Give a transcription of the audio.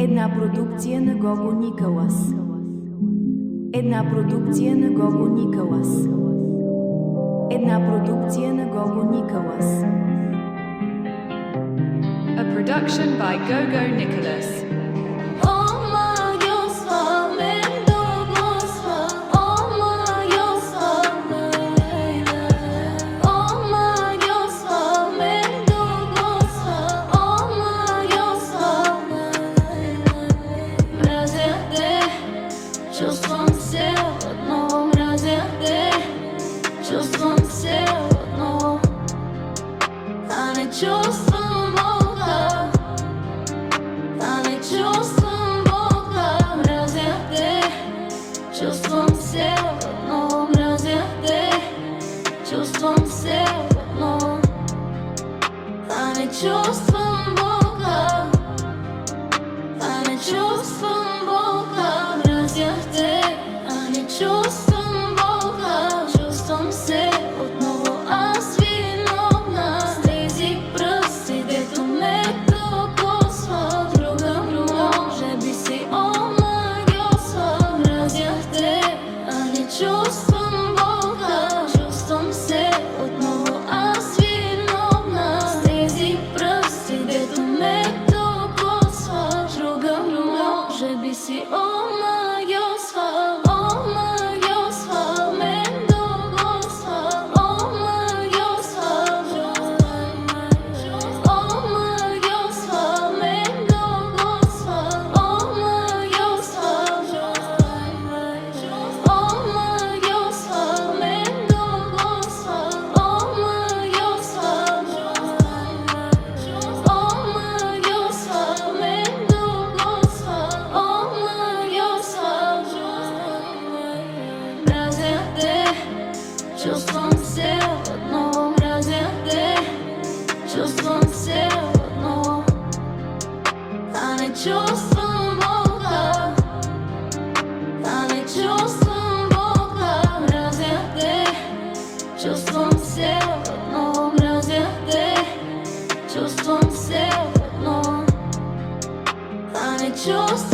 Една продукция на Гого Николас. Една продукция на Гого Николас. Една продукция на Гого Николас. A production by Gogo Nicholas. Чувствам се отново, мразя те. Чувствам се отново, а не чувствам Бога. А не чувствам Бога, мразя те. Чувствам се отново, мразя те. Чувствам се отново, а не чувствам Бога. А не чувствам Бога, мразя те. А не чувствам Бога. Чувствам се отново аз виновна. С тези пръсти, дето ме докосва. Друга може би си омагьосва. Мразя те, а не чувствам Бога. Чувствам се отново аз виновна. С тези пръсти, дето ме докосва. Друга може би си омагьосва. Омагьосва, мен докосва. Омагьосва, омагьосва, мен докосва. Омагьосва, омагьосва, мен докосва. Омагьосва, омагьосва, мен докосва. Омагьосва, мразя те. Чувствам се отново, мразя те. Чувствам се отново, а не чувствам Бога. А не чувствам Бога, мразя те. Чувствам се отново, мразя те. Чувствам се отново, а не чувствам